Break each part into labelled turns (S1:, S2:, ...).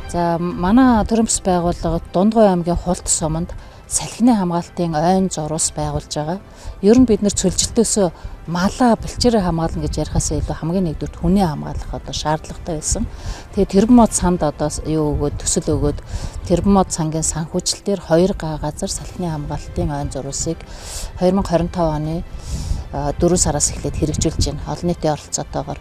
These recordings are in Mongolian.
S1: За манай төрөмс байгууллага Дундгой аймгийн Хулт суманд салхины хамгаалтын ойн зурус байгуулж байгаа. Ер нь бид нэр цөлжилтөөсөө малаа бэлчээрээ хамгаална гэж ярихаас илүү хамгийн нэгдүгээр хүний хамгаалах шаардлагатай байсан. Тэгээ Тэрбумод санд төсөл өгөөд Тэрбумод сангийн санхүүжилтээр 2 газар салхины хамгаалтын ойн зурусыг 2025 оны 4 сараас эхлээд хэрэгжүүлж байна. Олон нийтийн оролцоотойгоор.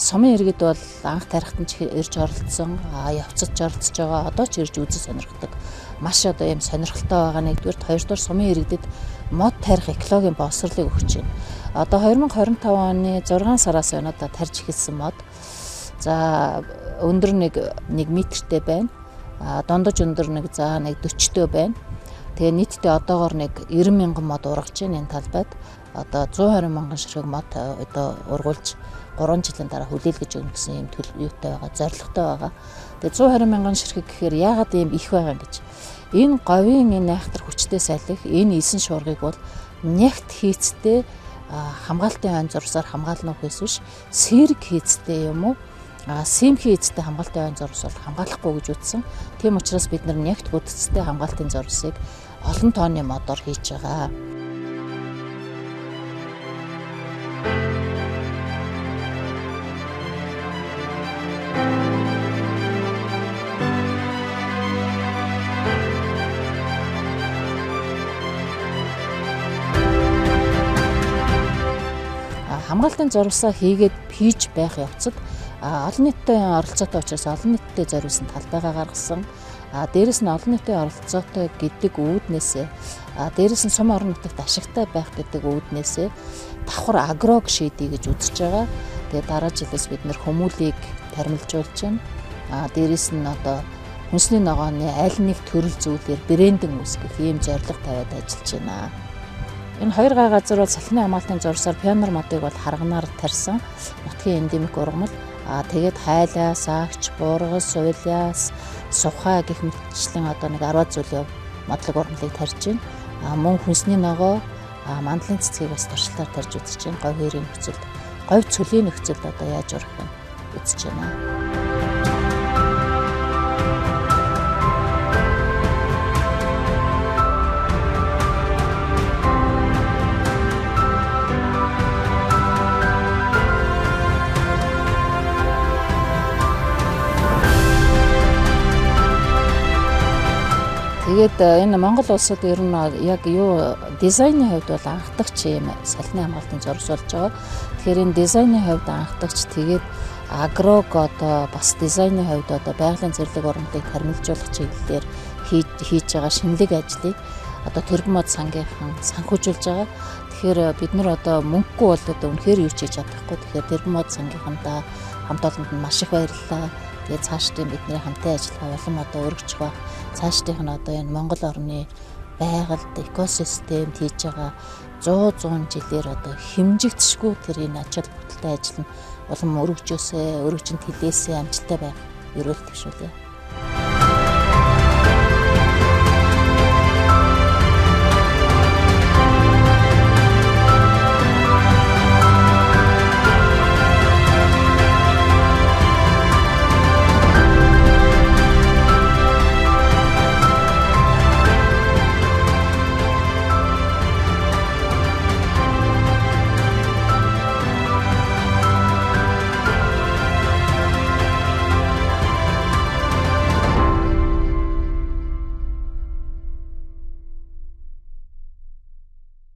S1: Сумын иргэд бол анх тарихтан ч ирж оролцсон, явцад ч оролцож байгаа, одоо ч ирж үзэж сонирхдаг. Маш одоо юм сонирхолтой байгаа. Нэгдүгээр, хоёрдугаар сумын иргэдэд мод тарих экологийн боловсролыг өгч байна. Одоо 2025 оны 6 сараас байна одоо тарж эхэлсэн мод. За өндөр нэг метртэй байна. Дундаж өндөр нэг 40-тэй байна. Тэгээ нийтдээ одоогоор нэг 90 мянган мод ургаж байна энэ талбайд. Одоо 120 мянган ширхэг мод одоо ургуулж 3 жилийн дараа хүлээлгэж өгнө гэсэн юм төлөвлөлттэй байгаа, зорилготой байгаа. Тэгээ 120 мянган ширхэг гэхээр яагаад ийм их байгаа гэж. Энэ говийн энэ айхтар хүчтэй салхи, энэ 9 шуургыг бол нягт хийцтэй хамгаалтын ойн зурсаар хамгаална уу гэсэн сэрэг хийцтэй юм уу? Симхи хийцтэй хамгаалтын ойн зурс бол хамгаалахгүй гэж үзсэн. Тийм учраас бид нягт бүтэцтэй хамгаалтын зурсыг олон тонны модоор хийж байгаа. Хамгаалтын зурвасаа хийж байх явцад олон нийтийн оролцоотой учраас олон нийтэд зориулсан талбайгаа гаргасан. Дээрээс нь олон нийтийн оролцоотой гэдэг үүднээсээ дээрээс нь сум орон нутагт ашигтай байх гэдэг үүднээсээ давхар агрог шийдий гэж үзэж байгаа. Тэгээ дараа жилээс бид нэр хүмүүлийг тармилжуулж байна. Дээрээс нь одоо хүнсний ногооны аль нэг төрөл зүйлээр брендинг үүсгэх ийм зорилго тавиад ажиллаж байна. Энэ 2 газар бол салхины хамгаалтын зурсаар пионер модыг бол харганаар тарьсан. Нутгийн эндемик ургамал. Тэгээд хайлаас, агч, буургас, уйлаас, сухаа гэх мэтчлэн одоо нэг 10 зүйлийн модлог ургамлыг тарьж байна. Мөн хүнсний ногоо, мандлын цэцгийг бас туршлагаар тарьж үзэж байна. Говь хоёрын нөхцөлд, говь цөлийн нөхцөлд одоо яаж ургахыг үзэж байна. Тэгээд энэ Монгол улсад ер нь яг дизайны хувьд бол анхдагч юм салхины хамгаалтын зурс болж байгаа. Тэгэхээр энэ дизайны хувьд анхдагч тэгээд агрог одоо бас дизайны хувьд одоо байгалийн зэрлэг ургамлыг тармилжуулах чиглэлээр хийж байгаа шинэлэг ажлыг одоо Тэрбумод сангийнхан санхүүжүүлж байгаа. Тэгэхээр бид нар одоо мөнгөгүй бол одоо үнэхээр юу ч хийж чадахгүй. Тэгэхээр Тэрбумод сангийнхандаа хамт олонд нь маш их баярлалаа. Тэгээд цаашдын бидний хамтын ажиллагаа улам одоо өргөж байгаа. Цаашдынх нь одоо энэ Монгол орны байгальд экосистемд хийж байгаа 100 жилээр одоо хэмжигдэшгүй тэр энэ ачаал бүтэлтэй ажил нь улам өргөжөөсөө, өргөжинд хилээсээ амжилттай байх ерөөлт гişүүлээ.